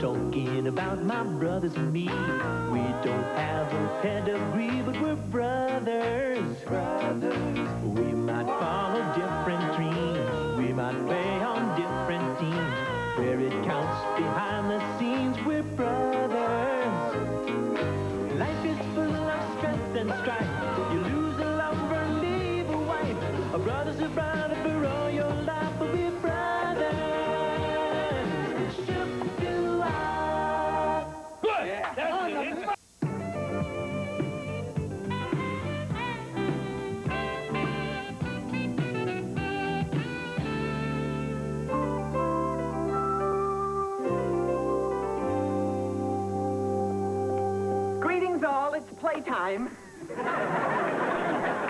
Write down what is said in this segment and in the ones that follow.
talking about my brothers and me. We don't have a pedigree, but we're brothers. We might follow different dreams. We might play on different teams. Where it counts behind the scenes, we're brothers. Life is full of stress and strife. You lose a lover, leave a wife. A brother's a brother for all your life, but we're brothers. Shook do I. Good! Yeah. That's it. Greetings all, it's playtime.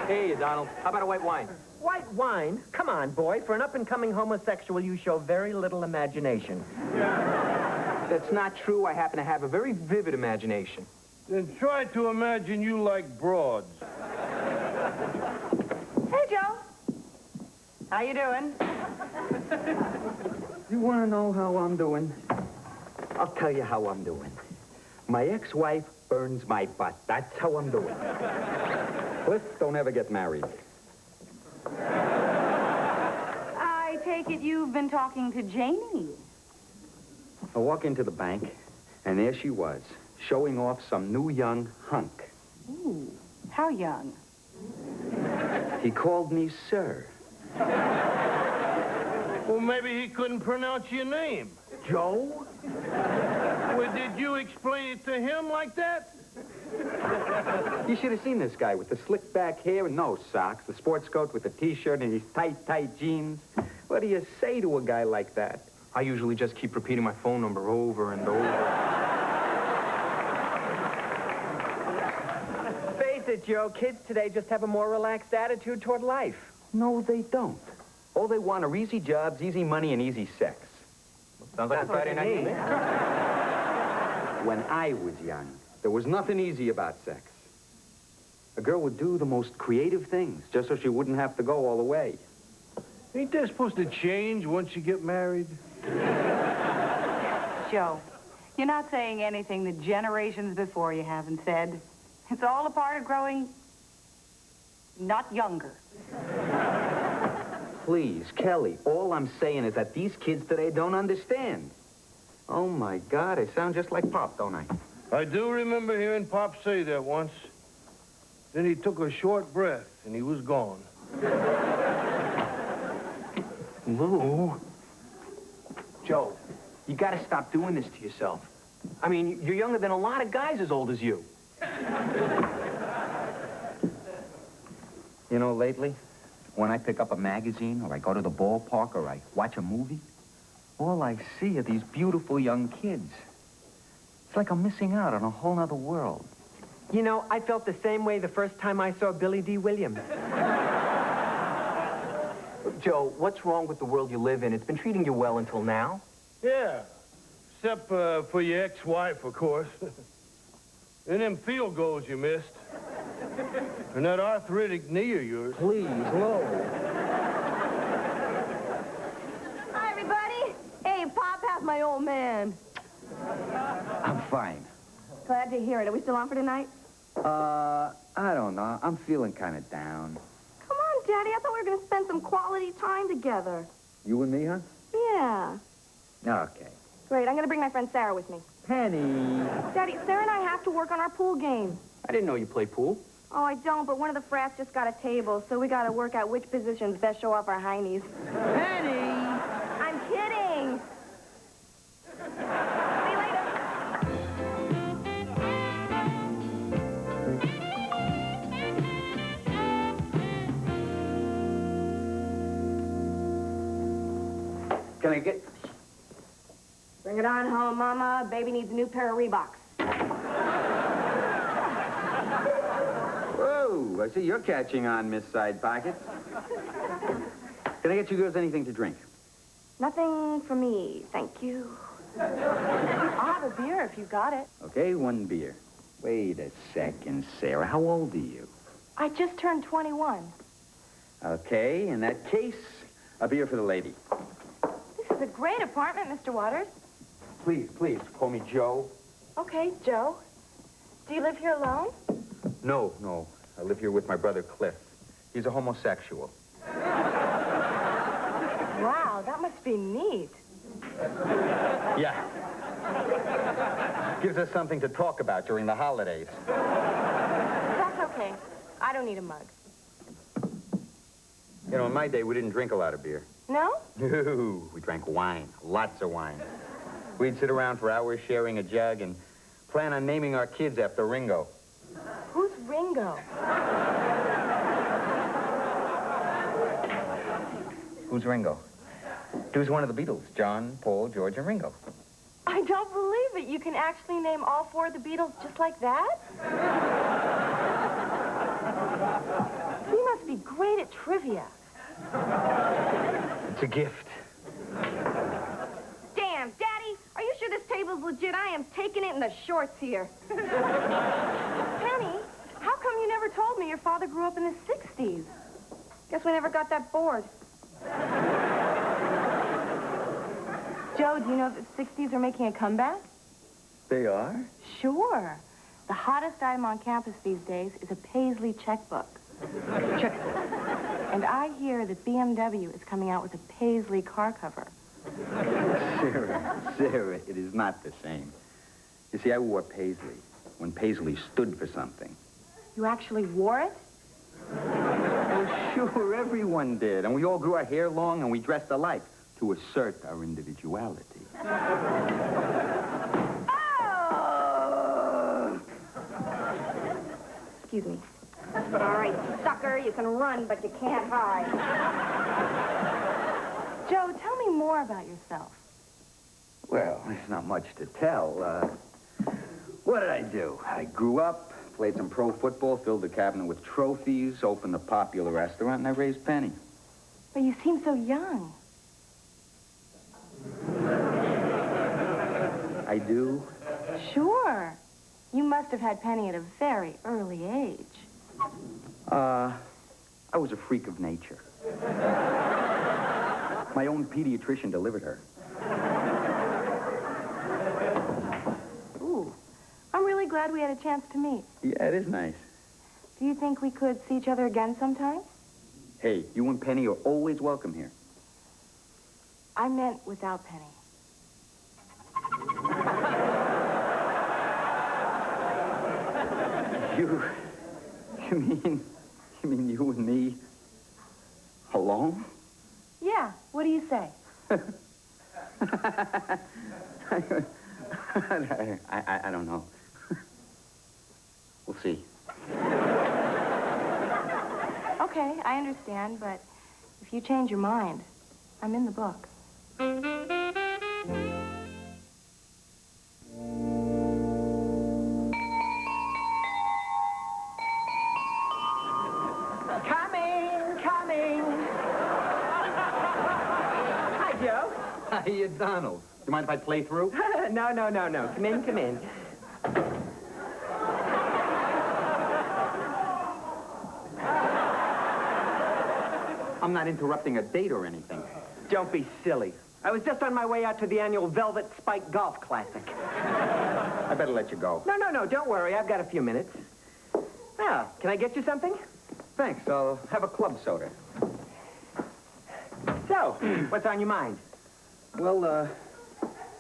Hey, Donald, how about a white wine? White wine? Come on, boy. For an up-and-coming homosexual, you show very little imagination. That's not true. I happen to have a very vivid imagination. Then try to imagine you like broads. Hey, Joe. How you doing? You want to know how I'm doing? I'll tell you how I'm doing. My ex-wife burns my butt. That's how I'm doing. Let's don't ever get married. I take it you've been talking to Janie. I walk into the bank, and there she was, showing off some new young hunk. Ooh, how young? He called me sir. Well, maybe he couldn't pronounce your name. Joe? Well, did you explain it to him like that? You should have seen this guy with the slick back hair and no socks, the sports coat with the T-shirt and his tight jeans. What do you say to a guy like that? I usually just keep repeating my phone number over and over. Face it, Joe, kids today just have a more relaxed attitude toward life. No, they don't. All they want are easy jobs, easy money, and easy sex. Sounds like a Friday night to me. When I was young, there was nothing easy about sex. A girl would do the most creative things just so she wouldn't have to go all the way. Ain't that supposed to change once you get married? Joe, you're not saying anything that generations before you haven't said. It's all a part of growing not younger. Please, Kelly, all I'm saying is that these kids today don't understand. Oh, my God, I sound just like Pop, don't I? I do remember hearing Pop say that once. Then he took a short breath, and he was gone. Lou. Joe, you gotta stop doing this to yourself. I mean, you're younger than a lot of guys as old as you. You know, lately, when I pick up a magazine, or I go to the ballpark, or I watch a movie, all I see are these beautiful young kids. It's like I'm missing out on a whole other world. You know, I felt the same way the first time I saw Billy D. Williams. Joe, what's wrong with the world you live in? It's been treating you well until now. Yeah, except for your ex-wife, of course. And them field goals you missed. And that arthritic knee of yours. Please, Lo. Hi, everybody. Hey, Pop, how's my old man? I'm fine. Glad to hear it. Are we still on for tonight? I don't know. I'm feeling kind of down. Come on, Daddy. I thought we were going to spend some quality time together. You and me, huh? Yeah. Okay. Great. I'm going to bring my friend Sarah with me. Penny. Daddy, Sarah and I have to work on our pool game. I didn't know you played pool. Oh, I don't, but one of the frats just got a table, so we got to work out which positions best show off our heinies. Penny! I'm kidding. See you later. Can I get... Bring it on home, Mama. Baby needs a new pair of Reeboks. Whoa, I see you're catching on, Miss Side Pocket. Can I get you girls anything to drink? Nothing for me, thank you. I'll have a beer if you got it. Okay, one beer. Wait a second, Sarah. How old are you? I just turned 21. Okay, in that case, a beer for the lady. This is a great apartment, Mr. Waters. Please, please, call me Joe. Okay, Joe. Do you live here alone? No, no. I live here with my brother Cliff. He's a homosexual. Wow, that must be neat. Yeah. Gives us something to talk about during the holidays. That's okay. I don't need a mug. You know, in my day, we didn't drink a lot of beer. No? No, we drank wine, lots of wine. We'd sit around for hours sharing a jug and plan on naming our kids after Ringo. Who's Ringo? Who's Ringo? He was one of the Beatles, John, Paul, George, and Ringo. I don't believe it. You can actually name all four of the Beatles just like that? You must be great at trivia. It's a gift. Damn, Daddy, are you sure this table's legit? I am taking it in the shorts here. Penny, how come you never told me your father grew up in the 60s? Guess we never got that bored. Joe, do you know that the 60s are making a comeback? They are? Sure. The hottest item on campus these days is a Paisley checkbook. Checkbook. And I hear that BMW is coming out with a Paisley car cover. Sarah, it is not the same. You see, I wore Paisley when Paisley stood for something. You actually wore it? Well, sure, everyone did. And we all grew our hair long and we dressed alike to assert our individuality. Oh! Excuse me. All right, sucker, you can run, but you can't hide. Joe, tell me more about yourself. Well, there's not much to tell. What did I do? I grew up, played some pro football, filled the cabinet with trophies, opened a popular restaurant, and I raised Penny. But you seem so young. I do? Sure. You must have had Penny at a very early age. I was a freak of nature. My own pediatrician delivered her. Ooh. I'm really glad we had a chance to meet. Yeah, it is nice. Do you think we could see each other again sometime? Hey, you and Penny are always welcome here. I meant without Penny. You mean you and me alone? Yeah, what do you say? I don't know. We'll see. Okay, I understand, but if you change your mind, I'm in the book. Coming. Hi, Joe. Hiya, Donald. Do you mind if I play through? No. Come in. I'm not interrupting a date or anything. Don't be silly. I was just on my way out to the annual Velvet Spike Golf Classic. I better let you go. No, don't worry. I've got a few minutes. Well, can I get you something? Thanks. I'll have a club soda. So, what's on your mind? Well,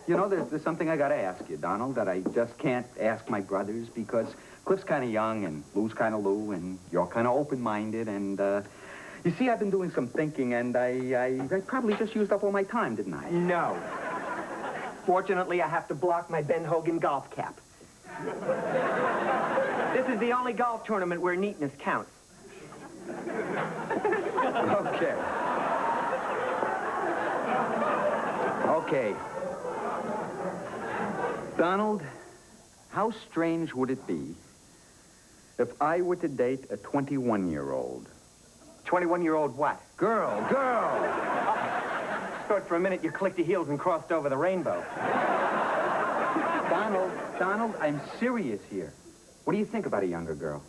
you know, there's something I gotta ask you, Donald, that I just can't ask my brothers because Cliff's kind of young and Lou's kind of Lou and you're kind of open-minded and, you see, I've been doing some thinking and I probably just used up all my time, didn't I? No. Fortunately, I have to block my Ben Hogan golf cap. This is the only golf tournament where neatness counts. Okay. Donald, how strange would it be if I were to date a 21-year-old? 21-year-old what? Girl! Thought for a minute you clicked your heels and crossed over the rainbow. Donald, I'm serious here. What do you think about a younger girl?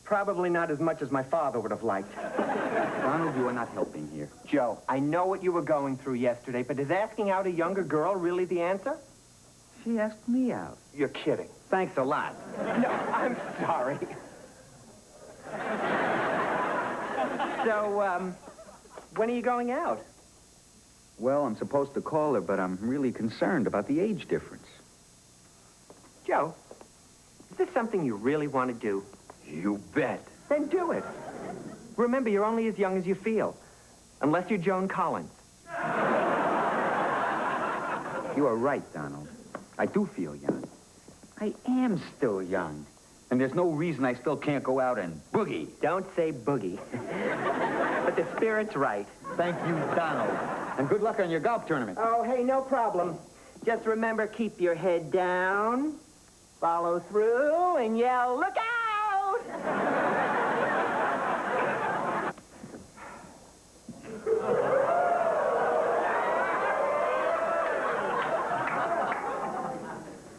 Probably not as much as my father would have liked. Donald, you are not helping here. Joe, I know what you were going through yesterday, but is asking out a younger girl really the answer? She asked me out. You're kidding. Thanks a lot. No, I'm sorry. So, when are you going out? Well, I'm supposed to call her, but I'm really concerned about the age difference. Joe, is this something you really want to do? You bet. Then do it. Remember, you're only as young as you feel. Unless you're Joan Collins. You are right, Donald. I do feel young. I am still young. And there's no reason I still can't go out and boogie. Don't say boogie. But the spirit's right. Thank you, Donald. And good luck on your golf tournament. Oh, hey, no problem. Just remember, keep your head down, follow through, and yell, look out!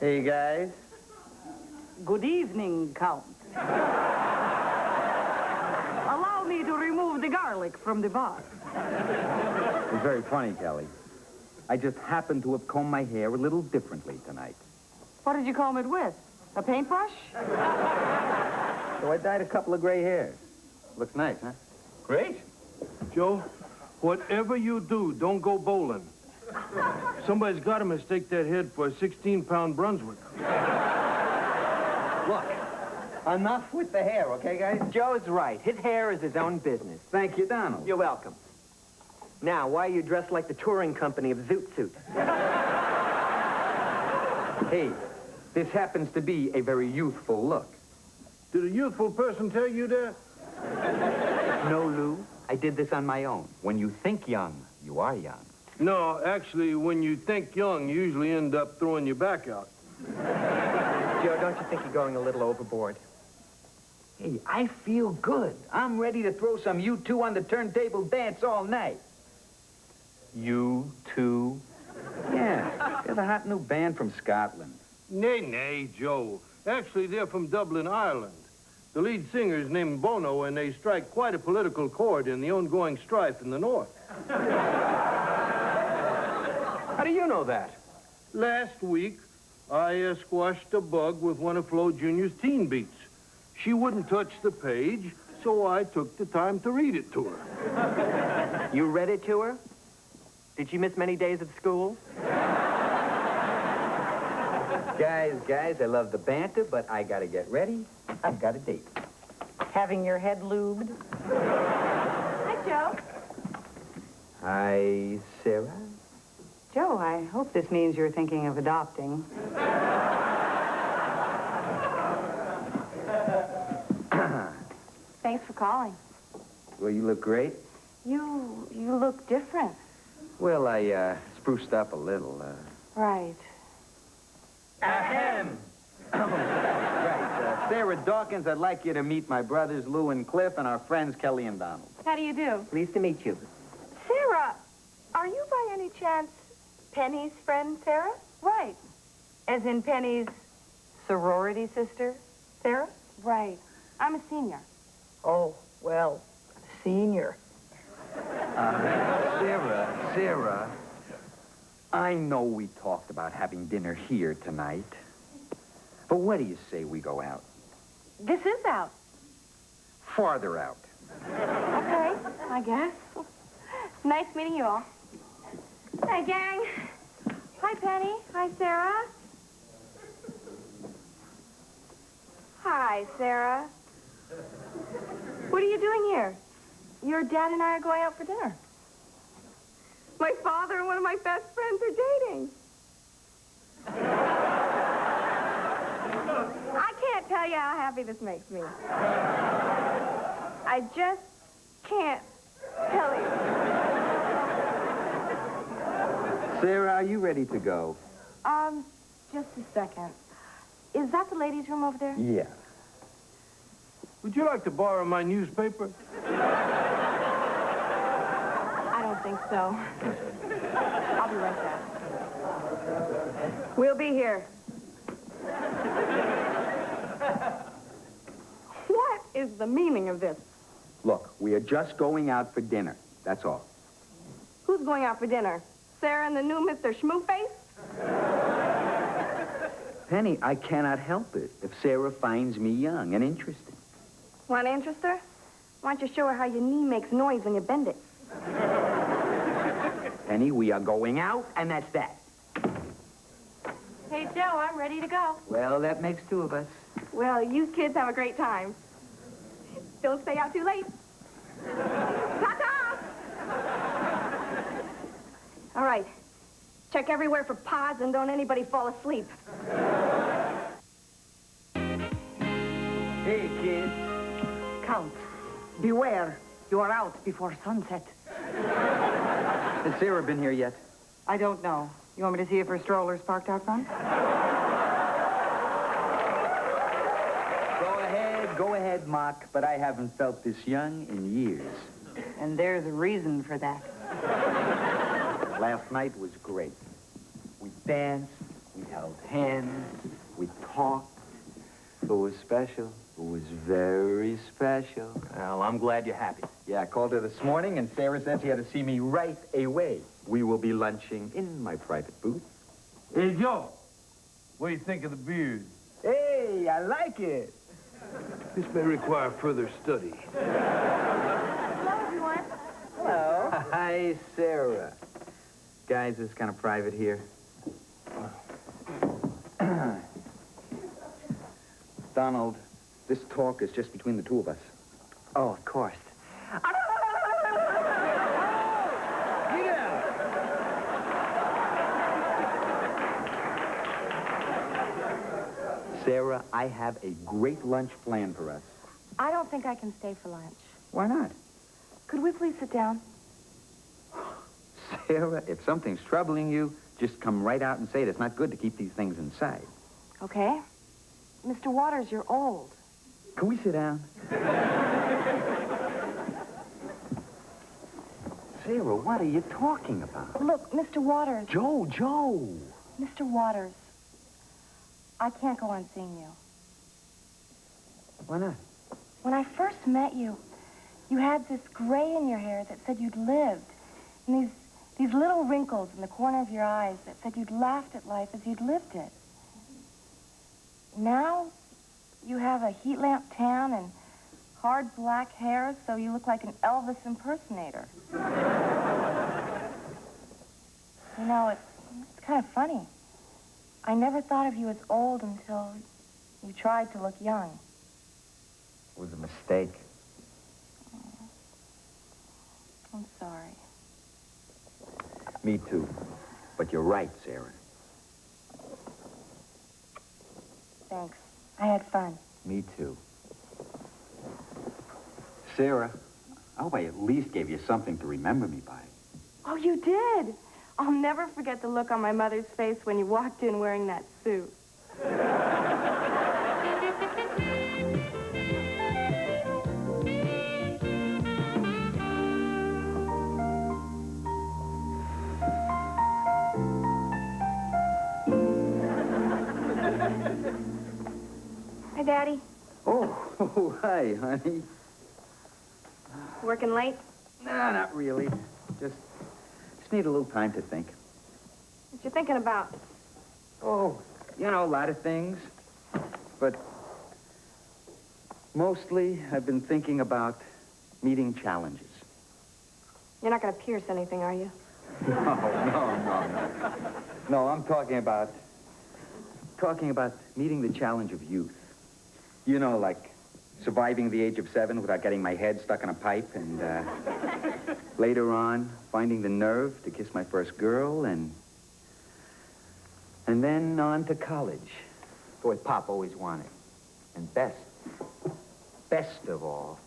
Hey, guys. Good evening, Count. Allow me to remove the garlic from the bar. It's very funny, Kelly. I just happened to have combed my hair a little differently tonight. What did you comb it with? A paintbrush? So I dyed a couple of gray hairs. Looks nice, huh? Great. Joe, whatever you do, don't go bowling. Somebody's got to mistake that head for a 16-pound Brunswick. Look, enough with the hair, okay, guys? Joe's right. His hair is his own business. Thank you, Donald. You're welcome. Now, why are you dressed like the touring company of Zoot Suit? Hey, this happens to be a very youthful look. Did a youthful person tell you that? No, Lou. I did this on my own. When you think young, you are young. No, actually, when you think young, you usually end up throwing your back out. Joe, don't you think you're going a little overboard? Hey, I feel good. I'm ready to throw some U2 on the turntable dance all night. U2? Yeah, they're the hot new band from Scotland. Nay, Joe. Actually, they're from Dublin, Ireland. The lead singer is named Bono, and they strike quite a political chord in the ongoing strife in the North. How do you know that? Last week, I squashed a bug with one of Flo Jr.'s teen beats. She wouldn't touch the page, so I took the time to read it to her. You read it to her? Did she miss many days of school? Guys, I love the banter, but I gotta get ready. I've got a date. Having your head lubed? Hi, Joe. Hi, Sarah. Joe, I hope this means you're thinking of adopting. Thanks for calling. Well, you look great. You look different. Well, I spruced up a little. Right. Ahem! Right. Sarah Dawkins, I'd like you to meet my brothers Lou and Cliff and our friends Kelly and Donald. How do you do? Pleased to meet you. Sarah, are you by any chance Penny's friend, Sarah? Right. As in Penny's sorority sister, Sarah? Right. I'm a senior. Oh, well, senior. Sarah, I know we talked about having dinner here tonight, but what do you say we go out? This is out. Farther out. Okay, I guess. Nice meeting you all. Hi, gang. Hi, Penny. Hi, Sarah. Hi, Sarah. What are you doing here? Your dad and I are going out for dinner. My father and one of my best friends are dating. I can't tell you how happy this makes me. I just can't tell you. Sarah, are you ready to go? Just a second. Is that the ladies' room over there? Yeah. Would you like to borrow my newspaper? I don't think so. I'll be right back. We'll be here. What is the meaning of this? Look, we are just going out for dinner. That's all. Who's going out for dinner? Sarah and the new Mr. Schmooface? Penny, I cannot help it if Sarah finds me young and interesting. Want to interest her? Why don't you show her how your knee makes noise when you bend it? Penny, we are going out, and that's that. Hey, Joe, I'm ready to go. Well, that makes two of us. Well, you kids have a great time. Don't stay out too late. Ta-ta! All right. Check everywhere for pods and don't anybody fall asleep. Hey, kids. Count. Beware. You are out before sunset. Has Sarah been here yet? I don't know. You want me to see if her stroller's parked out front? Go ahead, Mock, but I haven't felt this young in years. And there's a reason for that. Last night was great. We danced, we held hands, we talked. It was special. It was very special. Well, I'm glad you're happy. Yeah, I called her this morning, and Sarah said she had to see me right away. We will be lunching in my private booth. Hey, Joe. What do you think of the beard? Hey, I like it. This may require further study. Hello, everyone. Hello. Hi, Sarah. Guys, it's kind of private here. Donald, this talk is just between the two of us. Oh, of course. Sarah, I have a great lunch planned for us. I don't think I can stay for lunch. Why not? Could we please sit down? Sarah, if something's troubling you, just come right out and say it. It's not good to keep these things inside. Okay. Mr. Waters, you're old. Can we sit down? Sarah, what are you talking about? Look, Mr. Waters. Joe. Mr. Waters, I can't go on seeing you. Why not? When I first met you, you had this gray in your hair that said you'd lived. And these little wrinkles in the corner of your eyes that said you'd laughed at life as you'd lived it. Now, you have a heat lamp tan and hard black hair, so you look like an Elvis impersonator. You know, it's kind of funny. I never thought of you as old until you tried to look young. It was a mistake. I'm sorry. Me too. But you're right, Sarah. Thanks. I had fun. Me too. Sarah, I hope I at least gave you something to remember me by. Oh, you did? I'll never forget the look on my mother's face when you walked in wearing that suit. Hi, Daddy. Oh, hi, honey. Working late? Nah, not really. Just need a little time to think. What you thinking about? Oh, you know, a lot of things. But mostly, I've been thinking about meeting challenges. You're not going to pierce anything, are you? No. No, I'm talking about meeting the challenge of youth. You know, like surviving the age of 7 without getting my head stuck in a pipe, and later on, finding the nerve to kiss my first girl, and then on to college. Boy, Pop always wanted. And best of all,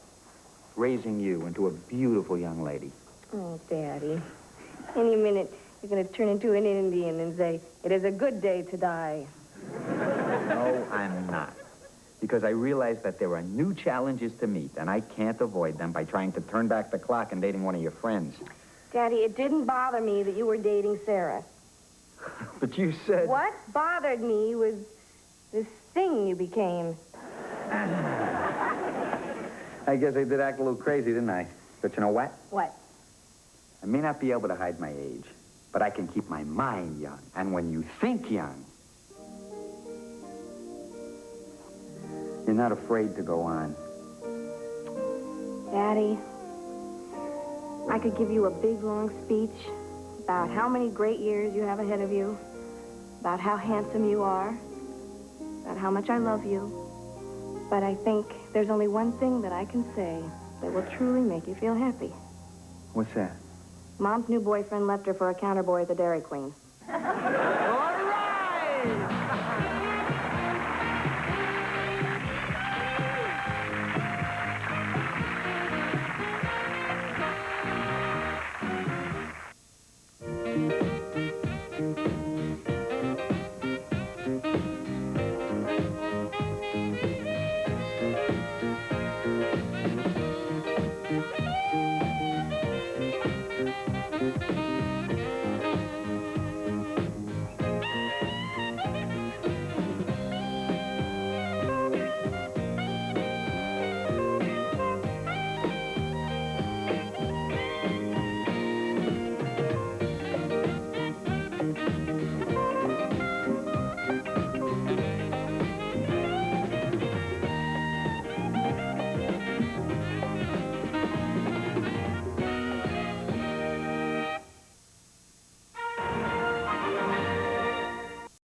raising you into a beautiful young lady. Oh, Daddy. Any minute, you're going to turn into an Indian and say, it is a good day to die. No, I'm not. Because I realize that there are new challenges to meet, and I can't avoid them by trying to turn back the clock and dating one of your friends. Daddy, it didn't bother me that you were dating Sarah. But you said... What bothered me was this thing you became. I guess I did act a little crazy, didn't I? But you know what? What? I may not be able to hide my age, but I can keep my mind young. And when you think young, You're not afraid to go on. Daddy, I could give you a big, long speech about how many great years you have ahead of you, about how handsome you are, about how much I love you. But I think there's only one thing that I can say that will truly make you feel happy. What's that? Mom's new boyfriend left her for a counter boy at the Dairy Queen. All right!